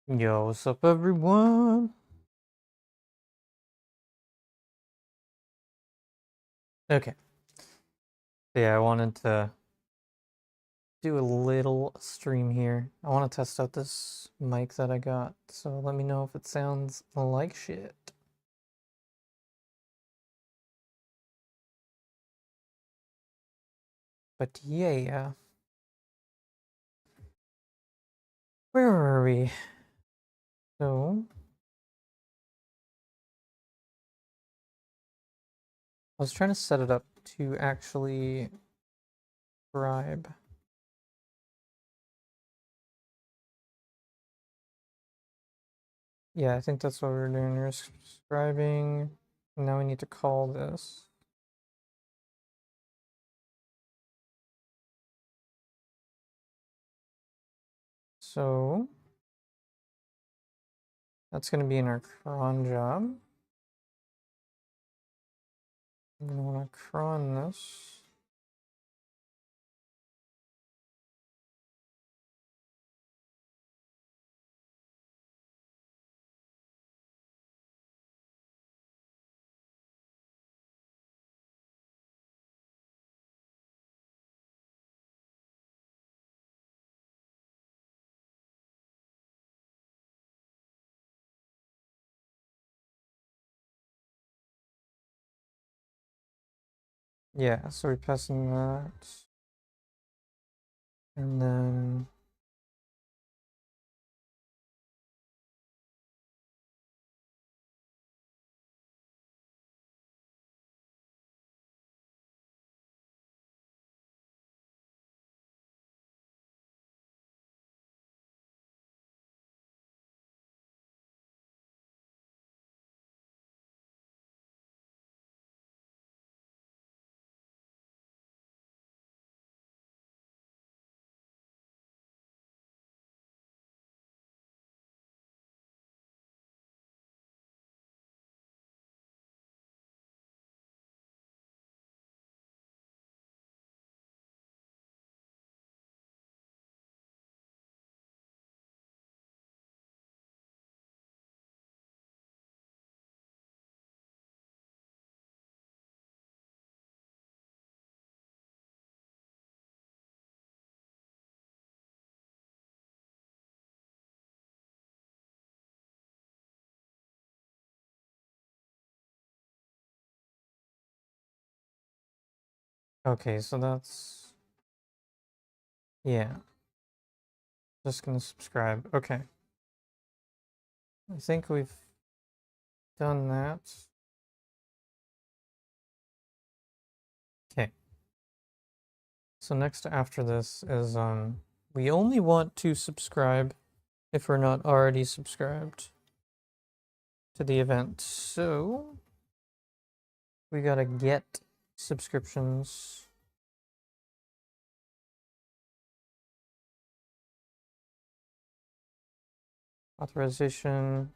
Yo, what's up, everyone? Okay, yeah, I wanted to do a little stream here. I want to test out this mic that I got, so let me know if it sounds like shit. But yeah, where are we? So, I was trying to set it up to actually subscribe. Yeah, I think that's what we're doing. We're subscribing. Now we need to call this. So, that's going to be in our cron job. I'm going to want to cron this. Yeah, so we're passing that. And then okay, so that's, yeah, just gonna subscribe. Okay, I think we've done that. Okay, so next after this is we only want to subscribe if we're not already subscribed to the event. So we gotta get subscriptions. Authorization.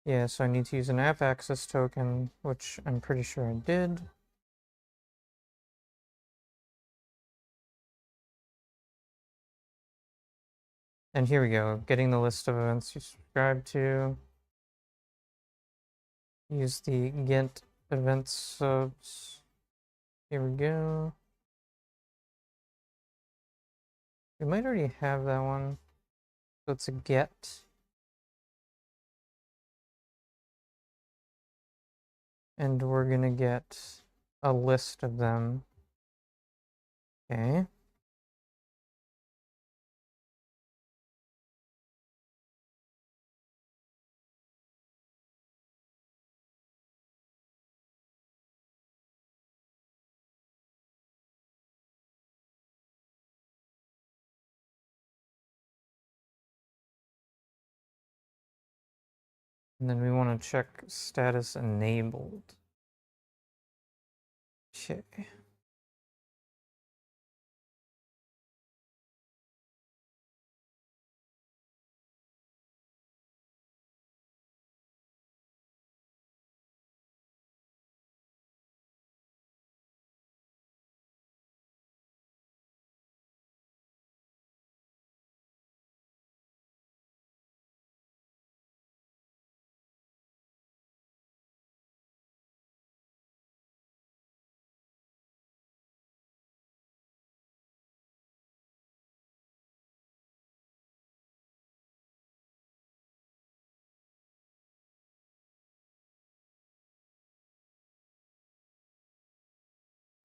Yeah, so I need to use an app access token, which I'm pretty sure I did. And here we go, getting the list of events you subscribe to. Use the get event subs. Here we go. We might already have that one. So it's a get. And we're gonna get a list of them. Okay. And then we want to check status enabled. Okay.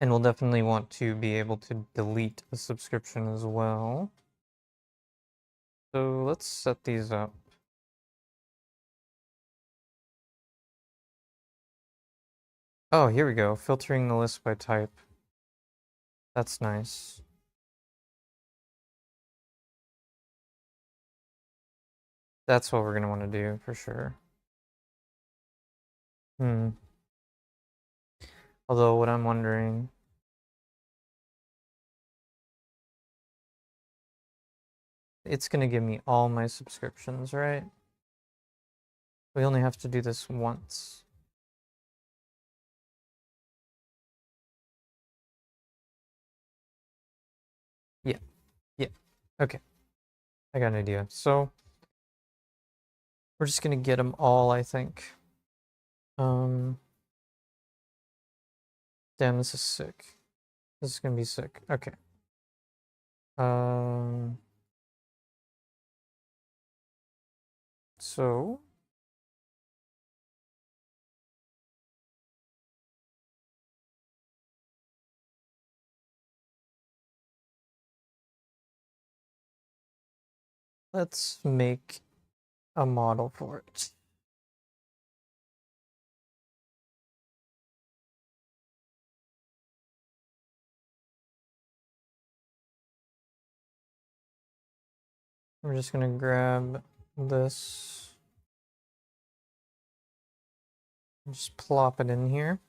And we'll definitely want to be able to delete a subscription as well. So let's set these up. Oh, here we go. Filtering the list by type. That's nice. That's what we're going to want to do for sure. Although what I'm wondering, it's going to give me all my subscriptions, right? We only have to do this once. Yeah. Yeah. Okay. I got an idea. So we're just going to get them all, I think. Damn, this is sick. This is going to be sick. Okay. So let's make a model for it. We're just going to grab this and just plop it in here.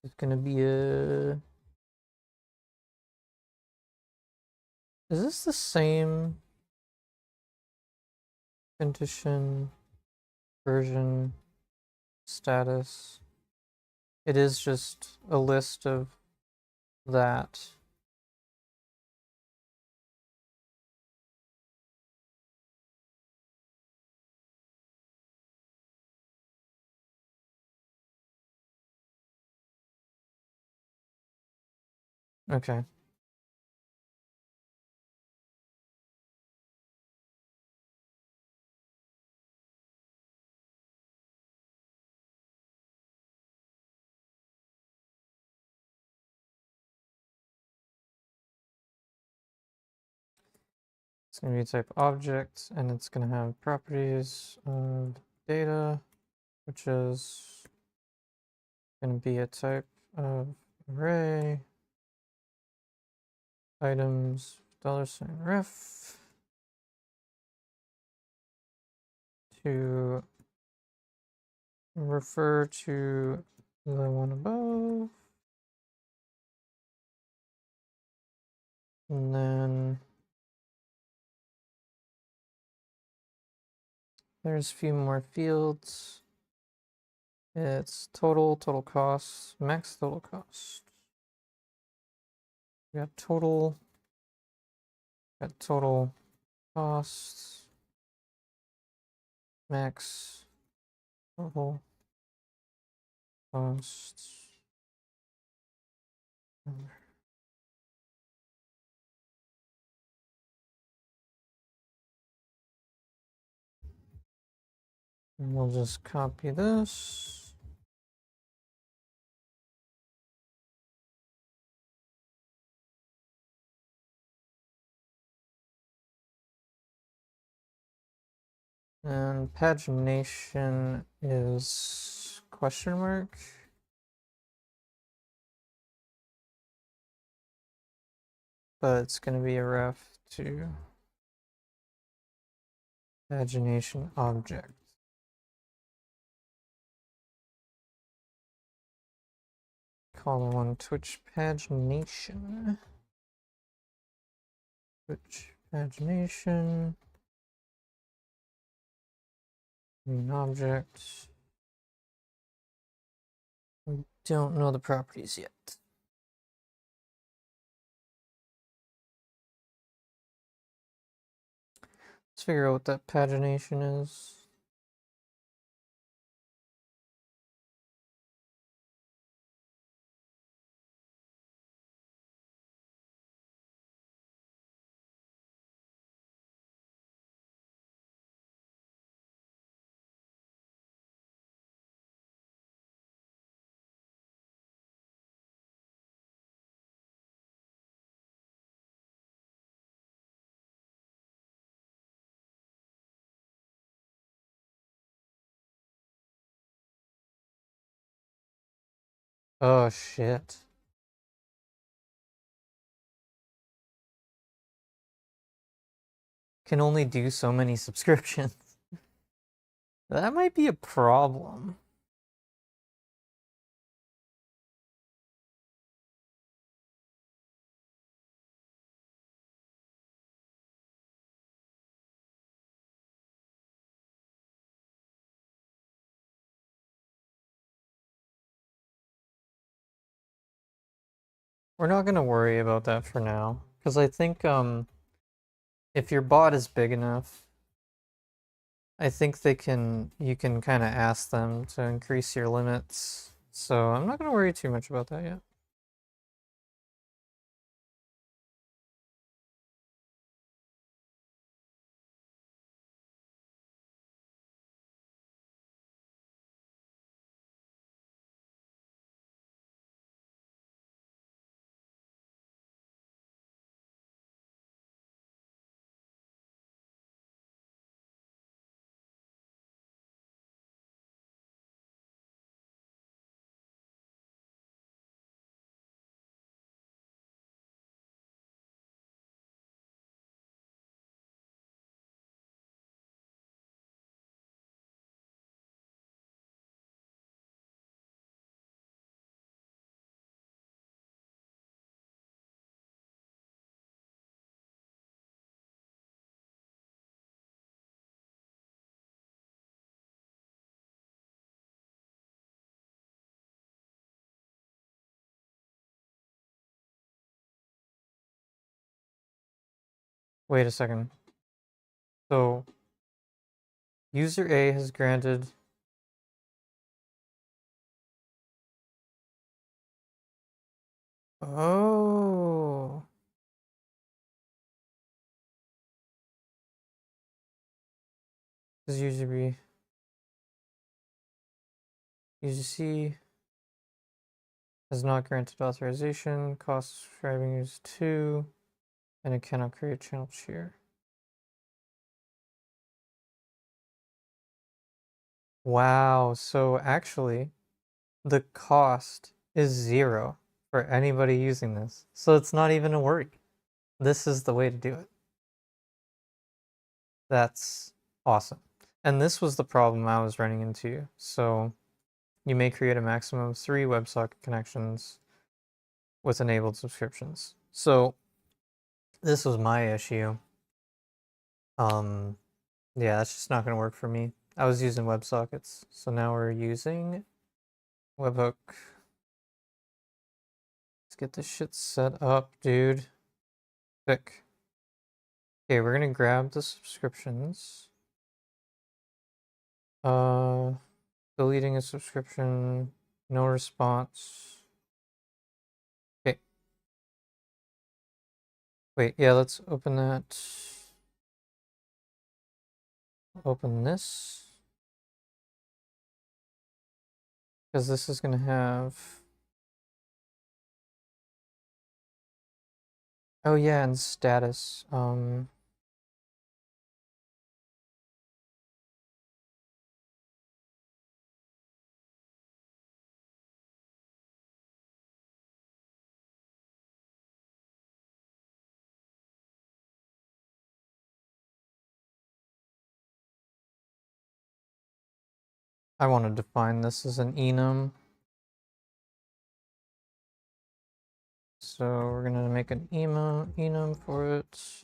It's going to be a... Is this the same condition, version, status? It is just a list of that. Okay. It's going to be type object, and it's going to have properties of data, which is going to be a type of array, items, $ref, to refer to the one above, and then there's a few more fields. It's total cost, max total cost. We got total costs, max total costs. And we'll just copy this. And pagination is question mark. But it's going to be a ref to pagination object. Call one Twitch pagination. Twitch pagination. Main object. We don't know the properties yet. Let's figure out what that pagination is. Oh shit. Can only do so many subscriptions. That might be a problem. We're not gonna worry about that for now. Because I think if your bot is big enough, I think you can kind of ask them to increase your limits. So I'm not gonna worry too much about that yet. Wait a second. So user A has granted. Oh. This is user B. User C has not granted authorization. Cost subscribing is 2. And it cannot create channel share. Wow. So actually, the cost is 0 for anybody using this. So it's not even a worry. This is the way to do it. That's awesome. And this was the problem I was running into. So you may create a maximum of 3 WebSocket connections with enabled subscriptions. So this was my issue. Yeah, that's just not going to work for me. I was using WebSockets, so now we're using webhook. Let's get this shit set up, dude. Quick. Okay, we're gonna grab the subscriptions. Uh, Deleting a subscription, no response. Okay. Wait, yeah, let's open that. Open this. Because this is gonna have. Oh yeah, and status. I want to define this as an enum. So we're gonna make an enum for it.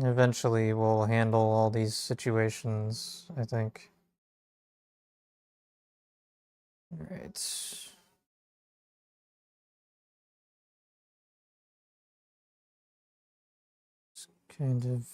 Eventually, we'll handle all these situations, I think. Alright. It's kind of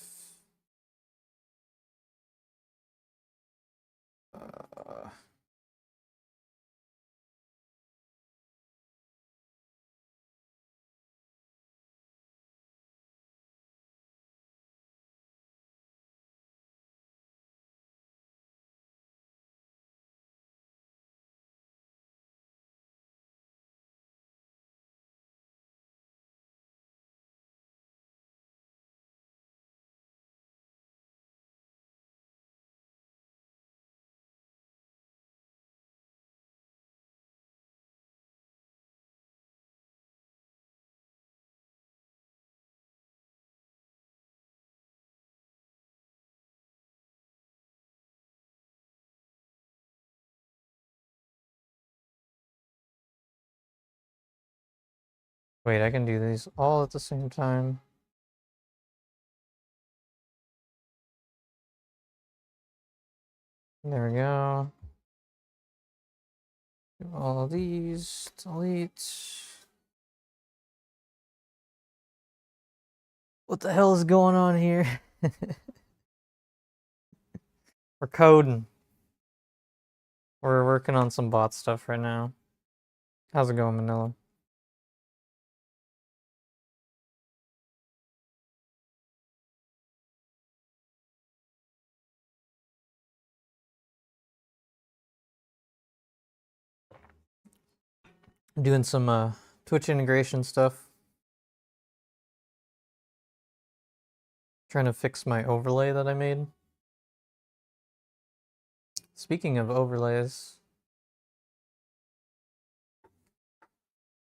Wait, I can do these all at the same time. There we go. Do all of these. Delete. What the hell is going on here? We're coding. We're working on some bot stuff right now. How's it going, Manila? I'm doing some Twitch integration stuff. Trying to fix my overlay that I made. Speaking of overlays,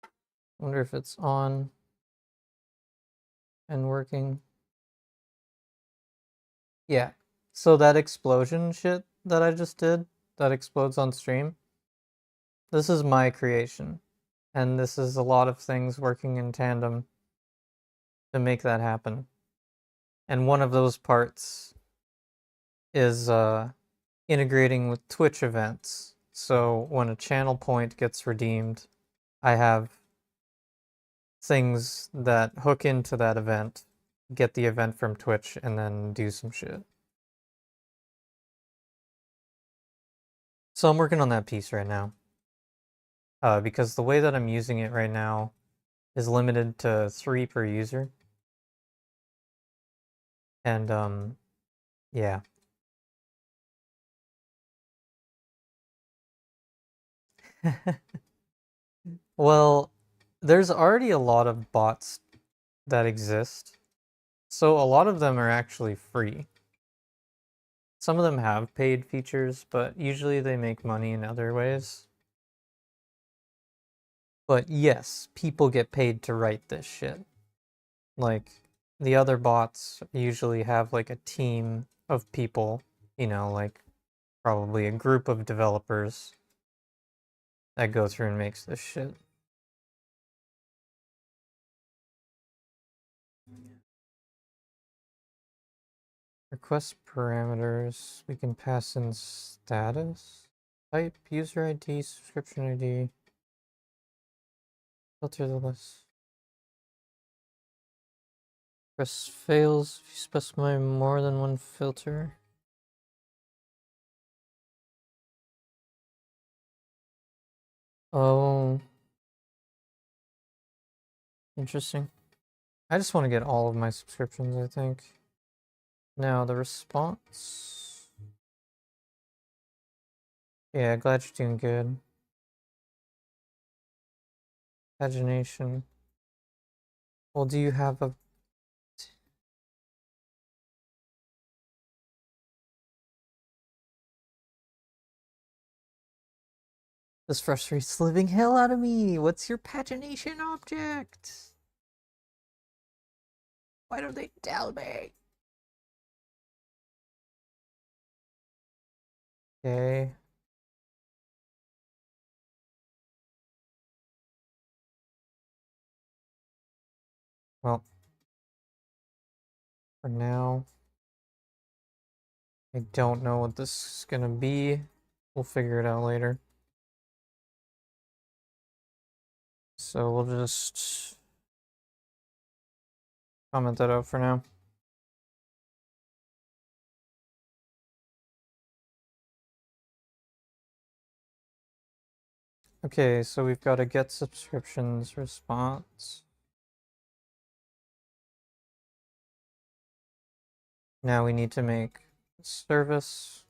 I wonder if it's on and working. Yeah. So that explosion shit that I just did, that explodes on stream, this is my creation. And this is a lot of things working in tandem to make that happen. And one of those parts is integrating with Twitch events. So when a channel point gets redeemed, I have things that hook into that event, get the event from Twitch, and then do some shit. So I'm working on that piece right now. Because the way that I'm using it right now is limited to 3 per user. And yeah. Well, there's already a lot of bots that exist. So a lot of them are actually free. Some of them have paid features, but usually they make money in other ways. But yes, people get paid to write this shit. Like, the other bots usually have like a team of people, like probably a group of developers that go through and makes this shit. Request parameters. We can pass in status, type, user ID, subscription ID. Filter the list. Press fails if you specify more than one filter. Oh. Interesting. I just want to get all of my subscriptions, I think. Now, the response. Yeah, glad you're doing good. Pagination. Well, do you have a... This frustrates the living hell out of me. What's your pagination object? Why don't they tell me? Okay. Well, for now, I don't know what this is gonna be. We'll figure it out later. So we'll just comment that out for now. Okay, so we've got a get subscriptions response. Now we need to make service.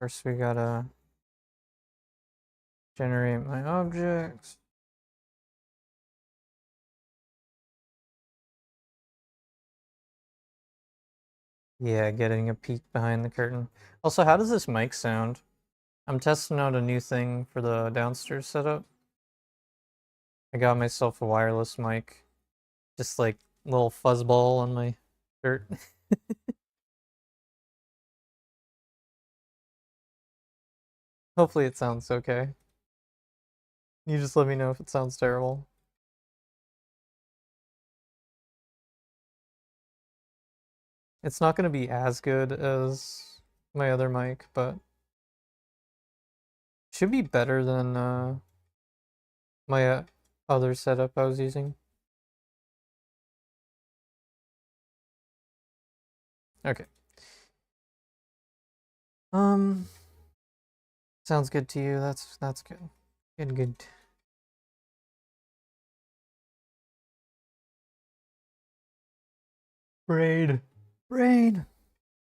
First we gotta generate my objects. Yeah, getting a peek behind the curtain. Also, how does this mic sound? I'm testing out a new thing for the downstairs setup. I got myself a wireless mic. Just like little fuzzball on my shirt. Hopefully it sounds okay. You just let me know if it sounds terrible. It's not going to be as good as my other mic, but should be better than my other setup I was using. Okay. Um, sounds good to you. That's good. Good. Brain. Brain.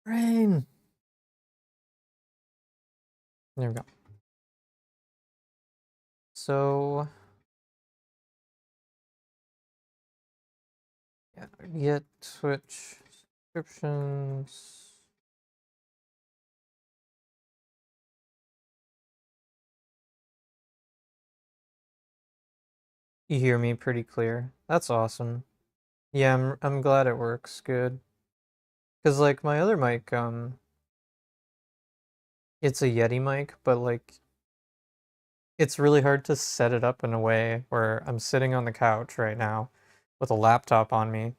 Brain. There we go. So yeah, get Twitch subscriptions. You hear me pretty clear. That's awesome. Yeah, I'm glad it works good. Cause like my other mic, it's a Yeti mic, but like it's really hard to set it up in a way where I'm sitting on the couch right now with a laptop on me.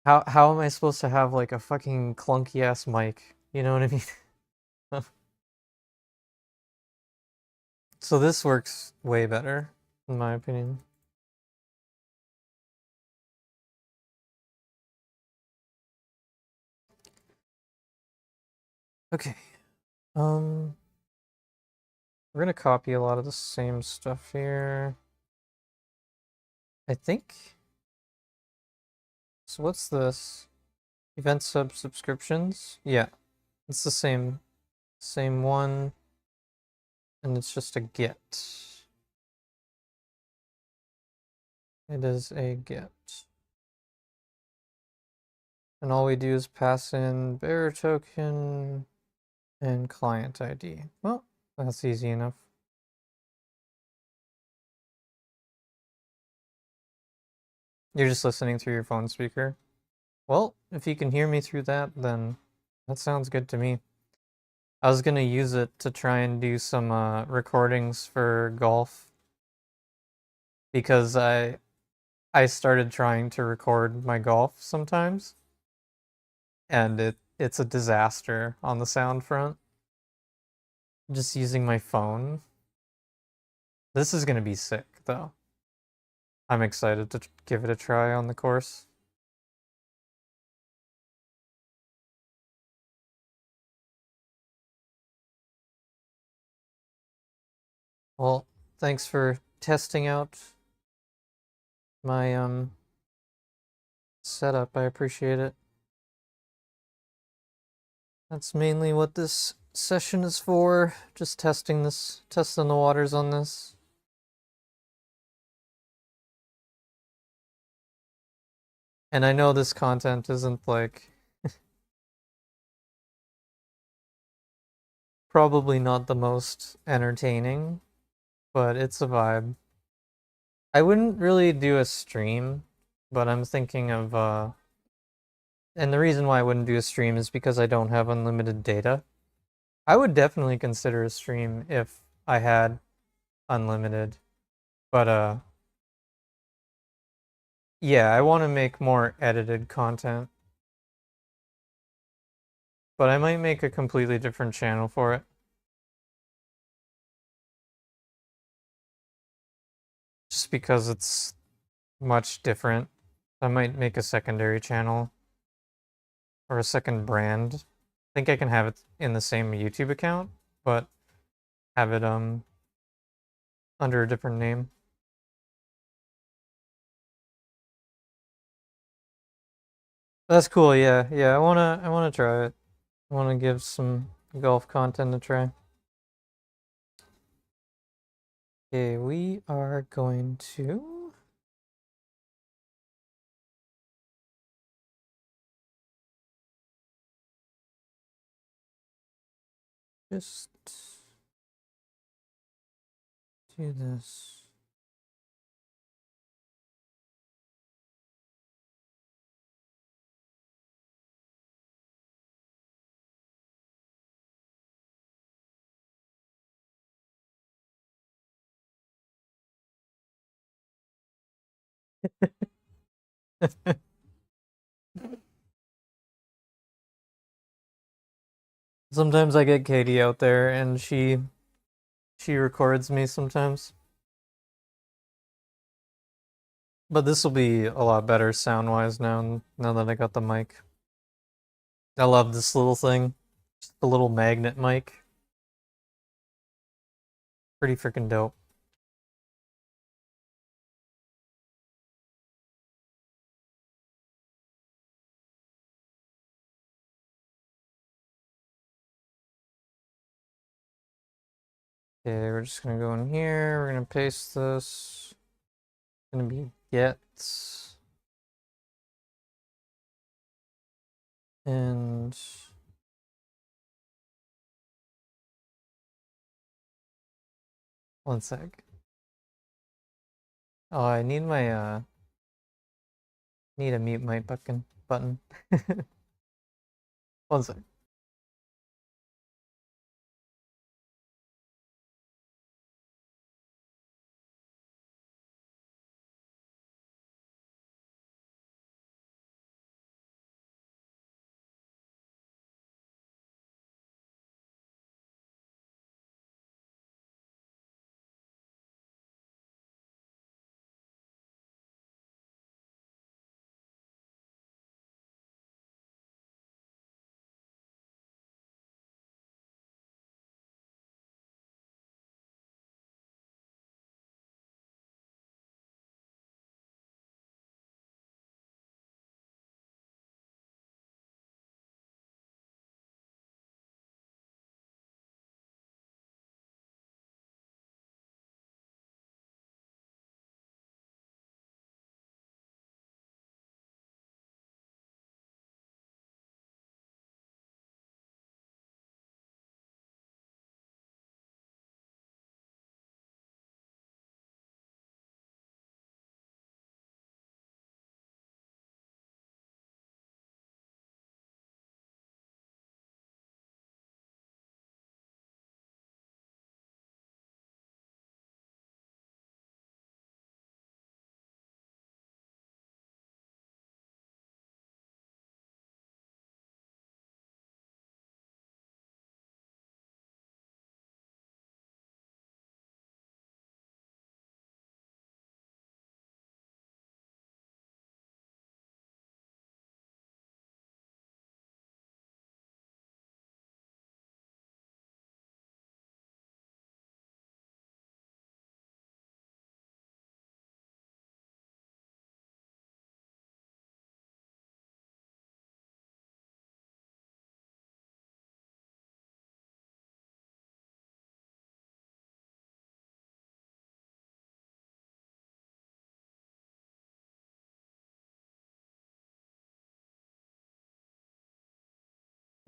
How am I supposed to have like a fucking clunky ass mic? You know what I mean? So this works way better, in my opinion. Okay. Um, we're gonna copy a lot of the same stuff here. I think. So what's this? Event subscriptions? Yeah, it's the same one, and it's just a get. It is a get. And all we do is pass in bearer token and client ID. Well, that's easy enough. You're just listening through your phone speaker. Well, if you can hear me through that, then that sounds good to me. I was gonna use it to try and do some recordings for golf because I started trying to record my golf sometimes, and it's a disaster on the sound front. Just using my phone. This is gonna be sick though. I'm excited to give it a try on the course. Well, thanks for testing out my setup. I appreciate it. That's mainly what this session is for. Just testing the waters on this. And I know this content isn't like probably not the most entertaining, but it's a vibe. I wouldn't really do a stream, but I'm thinking of and the reason why I wouldn't do a stream is because I don't have unlimited data. I would definitely consider a stream if I had unlimited. But yeah, I want to make more edited content. But I might make a completely different channel for it. Just because it's much different. I might make a secondary channel or a second brand. I think I can have it in the same YouTube account, but have it under a different name. That's cool. Yeah, yeah. I wanna try it. I wanna give some golf content a try. Okay, we are going to just do this. Sometimes I get Katie out there and she records me sometimes. But this will be a lot better sound-wise now that I got the mic. I love this little thing. Just the little magnet mic. Pretty freaking dope. Okay, we're just gonna go in here. We're gonna paste this. It's gonna be get and one sec. Oh, I need my need a mute mic button. One sec.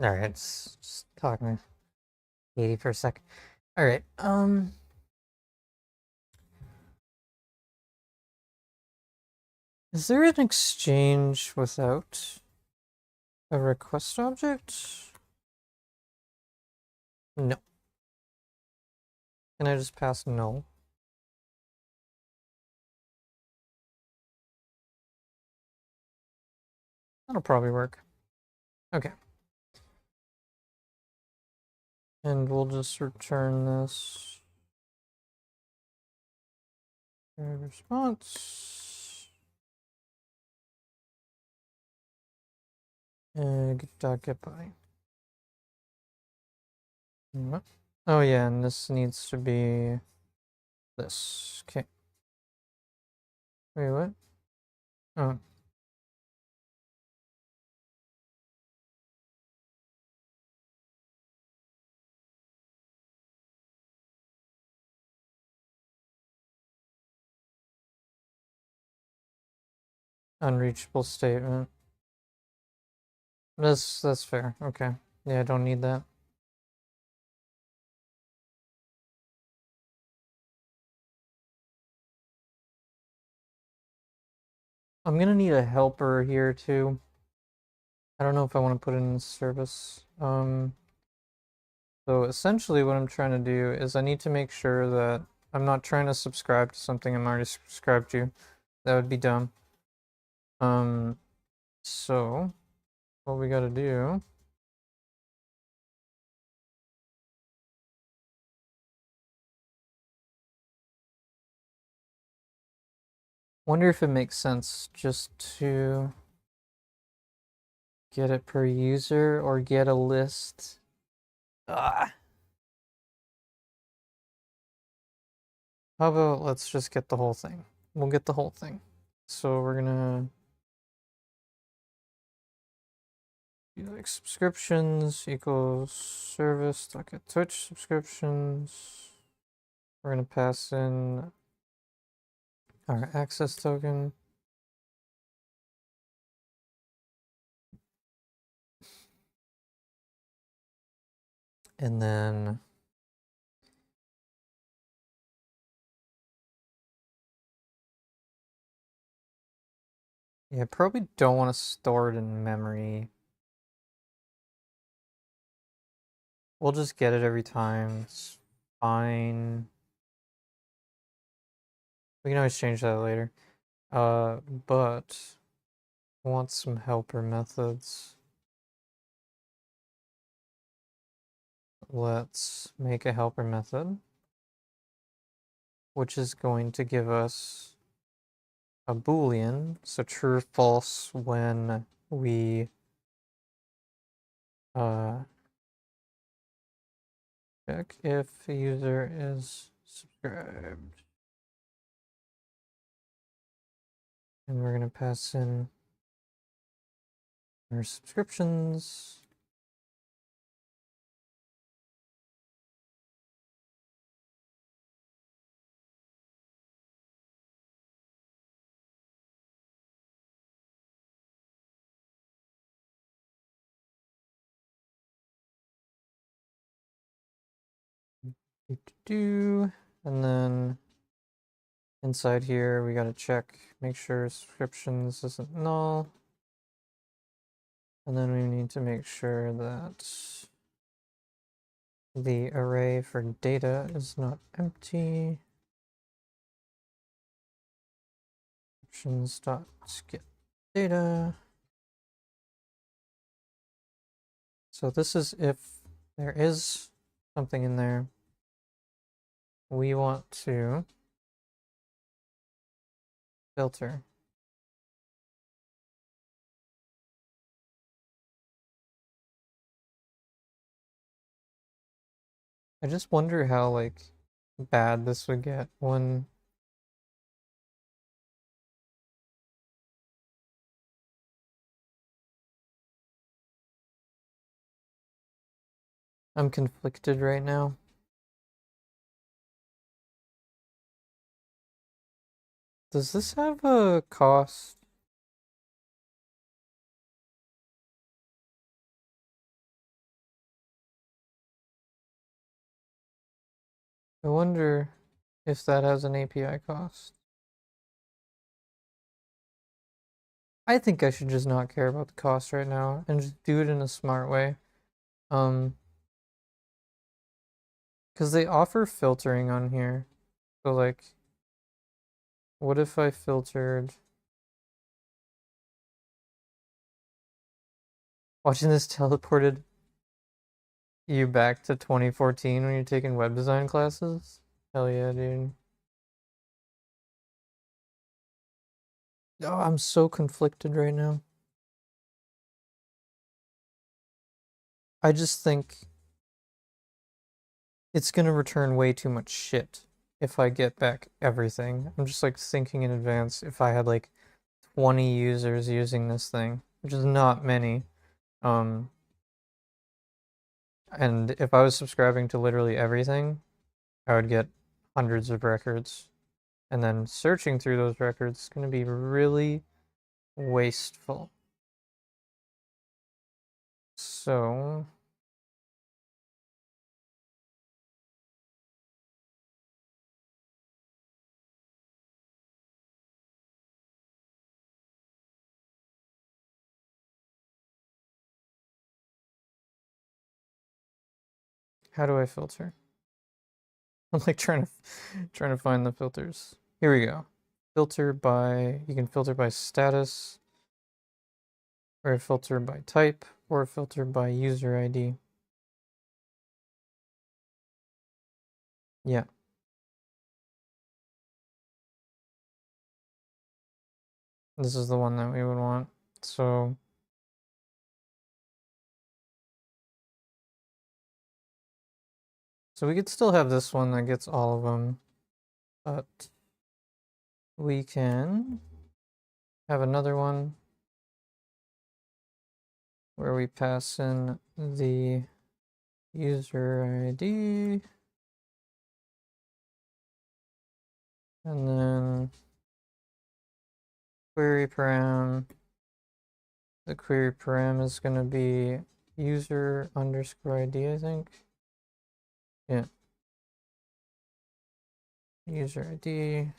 Alright, just talking to Katie for a sec. Alright, is there an exchange without a request object? No. Can I just pass no? That'll probably work. Okay. And we'll just return this response. Get by. Oh yeah, and this needs to be this. Okay. Wait, what? Oh. Unreachable statement. That's fair. Okay. Yeah, I don't need that. I'm gonna need a helper here too. I don't know if I want to put it in service. So essentially what I'm trying to do is I need to make sure that I'm not trying to subscribe to something I'm already subscribed to. That would be dumb. So what we gotta do wonder if it makes sense just to get it per user or get a list. Ah. How about let's just get the whole thing. We'll get the whole thing. So we're gonna do like subscriptions equals service get Twitch subscriptions. We're gonna pass in our access token. And then yeah, probably don't want to store it in memory. We'll just get it every time. It's fine. We can always change that later. But I want some helper methods. Let's make a helper method, which is going to give us a boolean, so true or false when we check if a user is subscribed. And we're going to pass in our subscriptions. And then inside here, we got to check, make sure subscriptions isn't null. And then we need to make sure that the array for data is not empty. Options.get data. So this is if there is something in there. We want to filter. I just wonder how like bad this would get when I'm conflicted right now. Does this have a cost? I wonder if that has an API cost. I think I should just not care about the cost right now and just do it in a smart way. Because they offer filtering on here. So like, what if I filtered? Watching this teleported you back to 2014 when you're taking web design classes? Hell yeah, dude. Oh, I'm so conflicted right now. I just think it's gonna return way too much shit if I get back everything. I'm just like thinking in advance if I had like 20 users using this thing, which is not many. Um, and if I was subscribing to literally everything, I would get hundreds of records. And then searching through those records is going to be really wasteful. So how do I filter? I'm like trying to find the filters. Here we go. Filter by, you can filter by status, or filter by type, or filter by user ID. Yeah. This is the one that we would want. So we could still have this one that gets all of them, but we can have another one where we pass in the user ID and then query param. The query param is going to be user underscore ID, I think. Yeah. User ID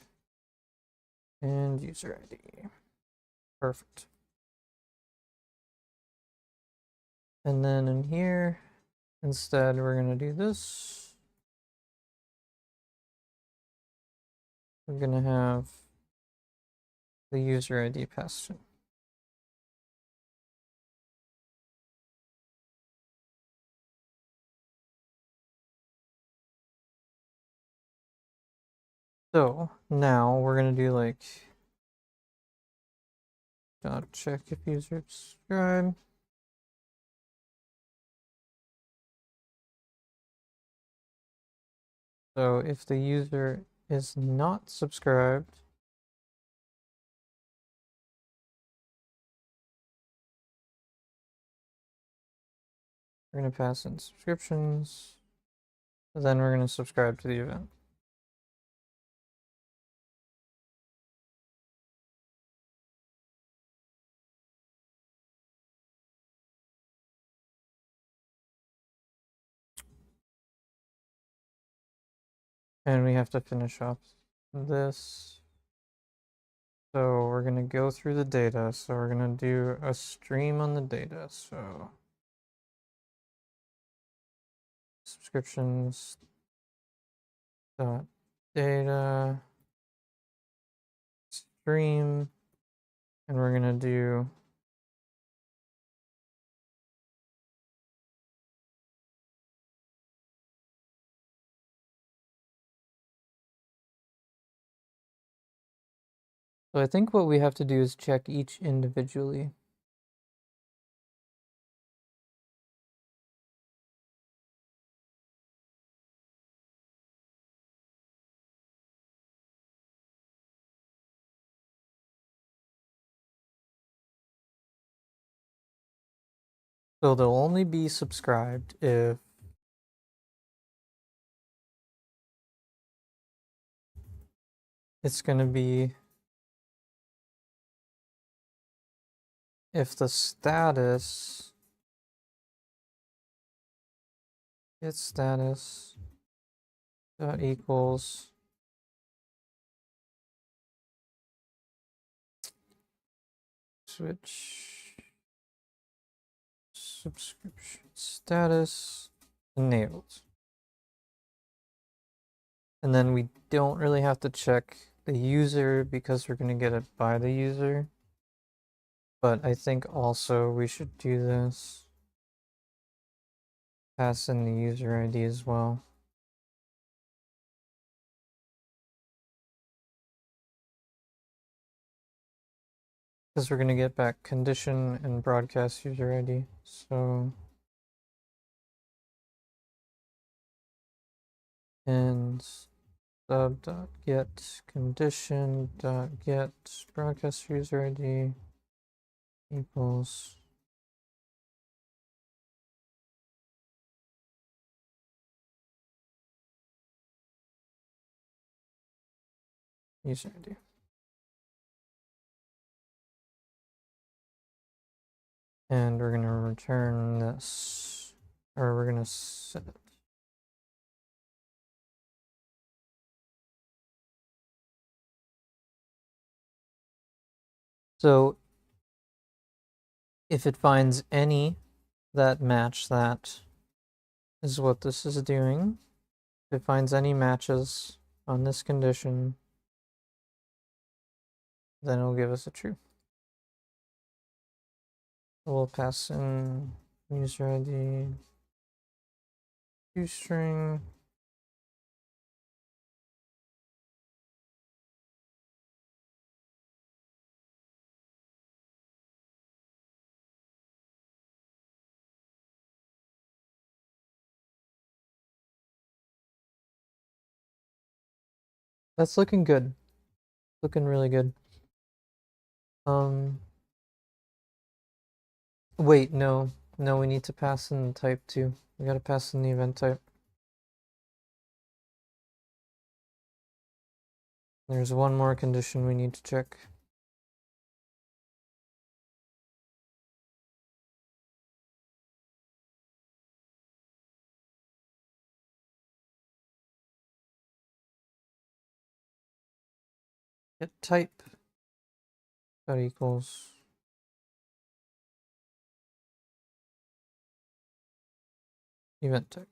and user ID. Perfect. And then in here, instead, we're going to do this. We're going to have the user ID passed in. So now we're going to do like dot check if user subscribe. So if the user is not subscribed, we're going to pass in subscriptions. Then we're going to subscribe to the event. And we have to finish off this. So we're going to go through the data. So we're going to do a stream on the data. So subscriptions dot data stream, and we're going to do so I think what we have to do is check each individually. So they'll only be subscribed if it's going to be if the status get status dot equals switch subscription status enabled. And then we don't really have to check the user because we're going to get it by the user. But I think also we should do this. Pass in the user ID as well. Because we're going to get back condition and broadcast user ID. So, and sub.get condition.get broadcast user ID equals user ID. And we're gonna return this, or we're gonna set it. So if it finds any that match that, is what this is doing. If it finds any matches on this condition, then it'll give us a true. We'll pass in user ID toString. That's looking good. Looking really good. Wait, no, we need to pass in the type too. We gotta pass in the event type. There's one more condition we need to check. Get type that equals event type.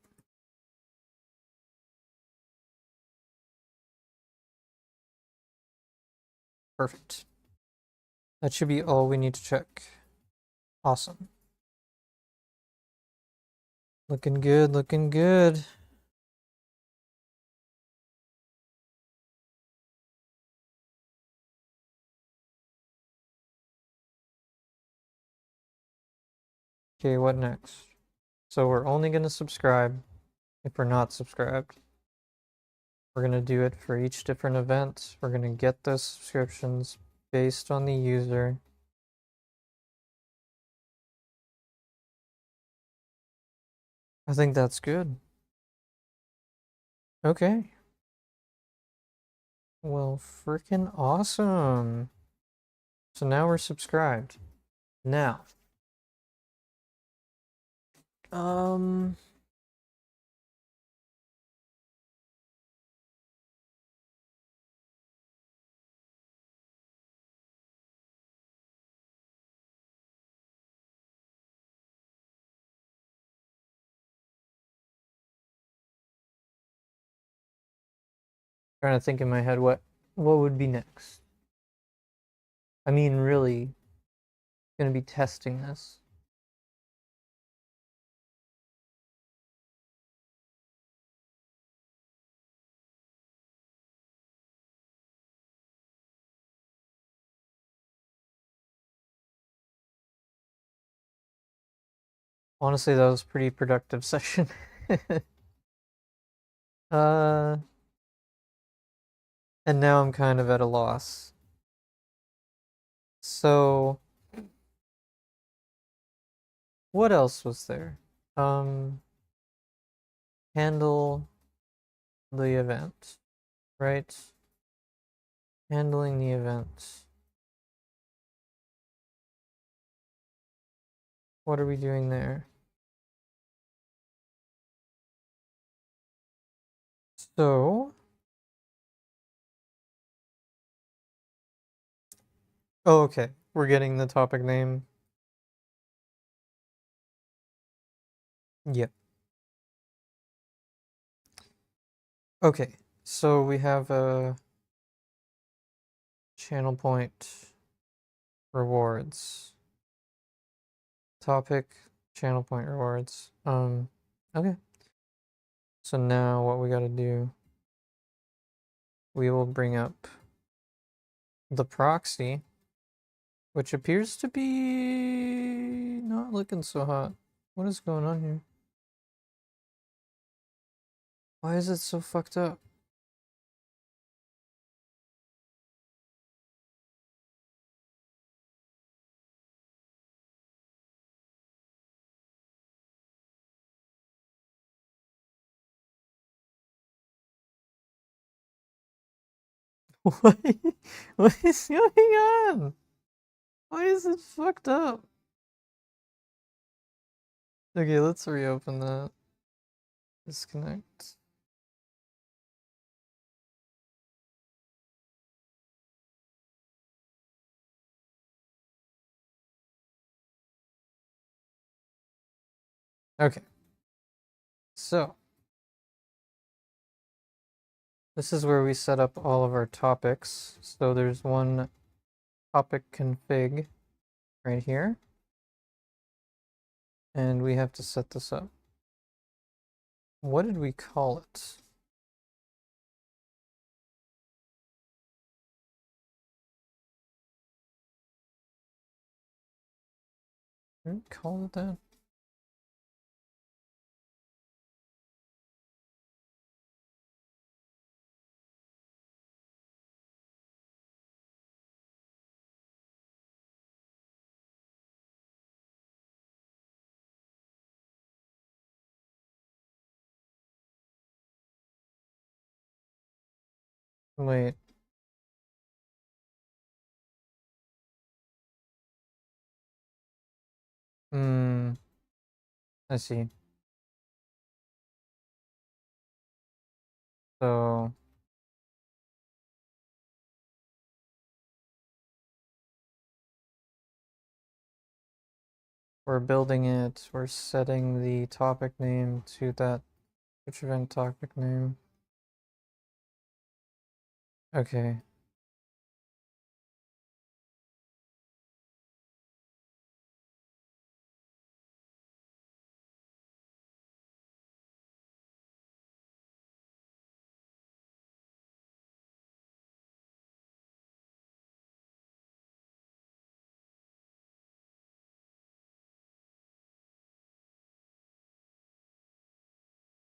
Perfect. That should be all we need to check. Awesome. Looking good, looking good. Okay, what next? So we're only going to subscribe if we're not subscribed. We're going to do it for each different event. We're going to get those subscriptions based on the user. I think that's good. Okay. Well, freaking awesome. So now we're subscribed. Now, trying to think in my head what would be next. I mean, really gonna be testing this. Honestly, that was a pretty productive session. uh, and now I'm kind of at a loss. So, what else was there? Handle the event, right? Handling the event. What are we doing there? So, oh, okay. We're getting the topic name. Yep. Okay. So we have a channel point rewards. Topic channel point rewards. Okay. So now what we got to do, we will bring up the proxy, which appears to be not looking so hot. What is going on here? Why is it so fucked up? What? What is going on? Why is it fucked up? Okay, let's reopen that. Disconnect. Okay. So, this is where we set up all of our topics. So there's one topic config right here. And we have to set this up. What did we call it? Did we call it that? Wait. I see. So we're building it, we're setting the topic name to that Twitch event topic name. Okay.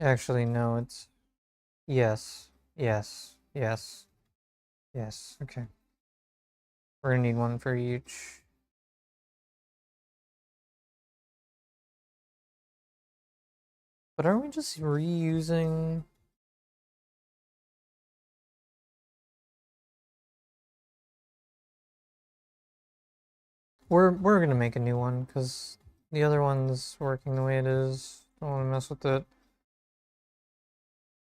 Actually, no, it's yes, yes, yes, yes. Okay. We're gonna need one for each. But aren't we just reusing? We're gonna make a new one because the other one's working the way it is. Don't want to mess with it.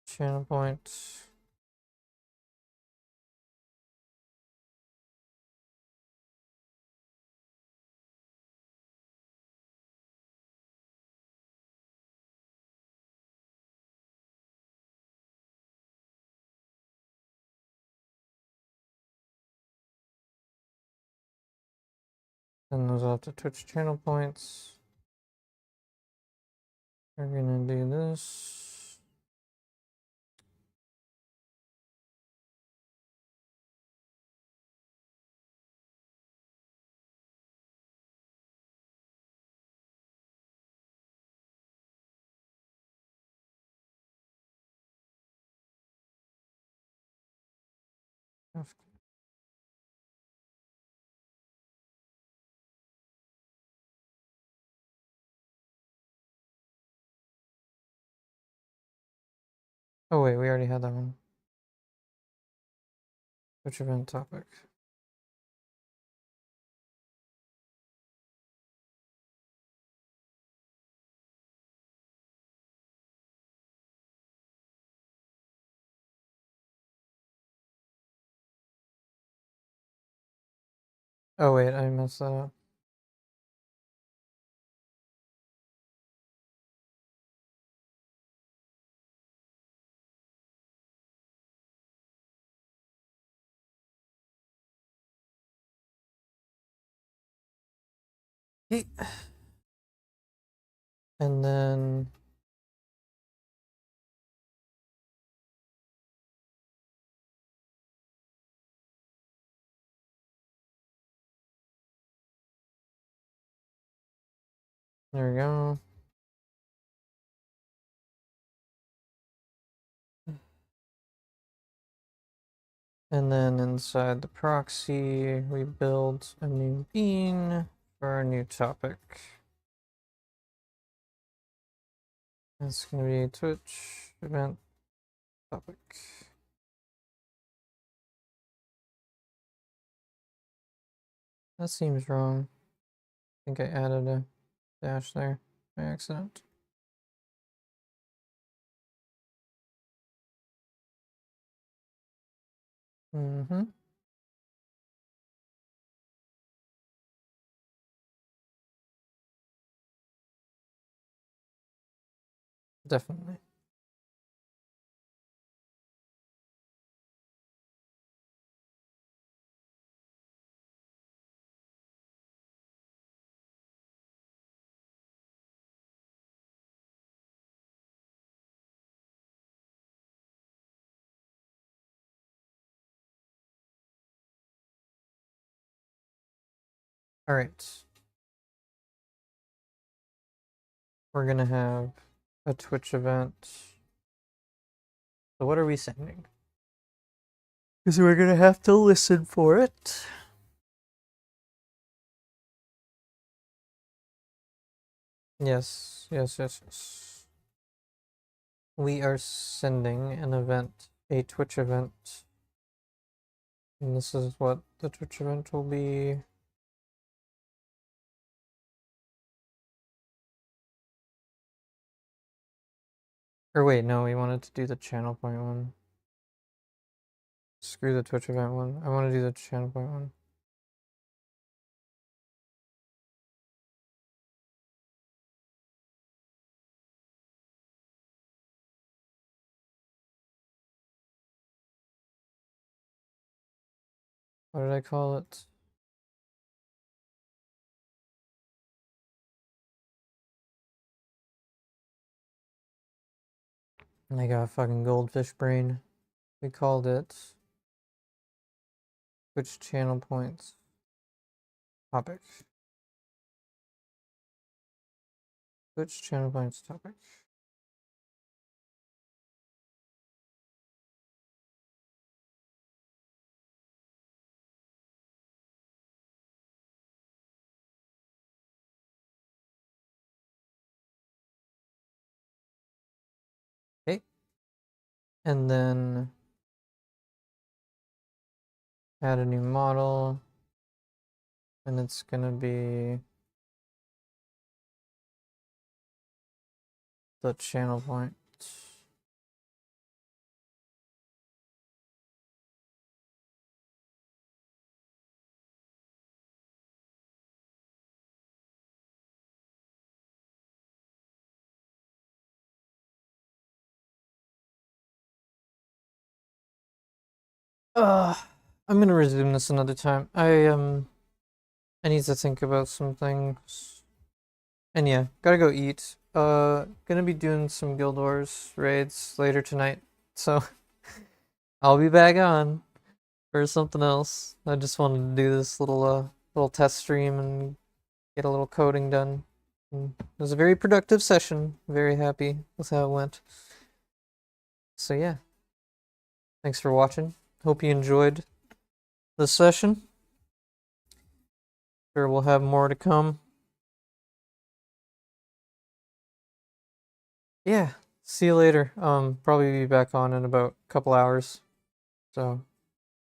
Channel point. Send those off to Twitch channel points. We're gonna do this. Oh wait, we already had that one. Twitch event topic. Oh wait, I messed that up. And then there we go. And then inside the proxy, we build a new bean for our new topic. It's gonna be Twitch event topic. That seems wrong. I think I added a dash there by accident. Mm-hmm. Definitely. All right. We're gonna have a Twitch event. So what are we sending? Because we're gonna have to listen for it. Yes, yes, yes, yes. We are sending an event, a Twitch event. And this is what the Twitch event will be. Or wait, no, we wanted to do the channel point one. Screw the Twitch event one. I want to do the channel point one. What did I call it? I got a fucking goldfish brain. We called it Twitch channel points topic. Twitch channel points topic. Okay. And then add a new model. And it's gonna be the channel point. I'm gonna resume this another time. I need to think about some things. And yeah, gotta go eat. Gonna be doing some Guild Wars raids later tonight. So I'll be back on for something else. I just wanted to do this little test stream and get a little coding done. And it was a very productive session. Very happy with how it went. So yeah. Thanks for watching. Hope you enjoyed the session. Sure we'll have more to come. Yeah. See you later. Probably be back on in about a couple hours. So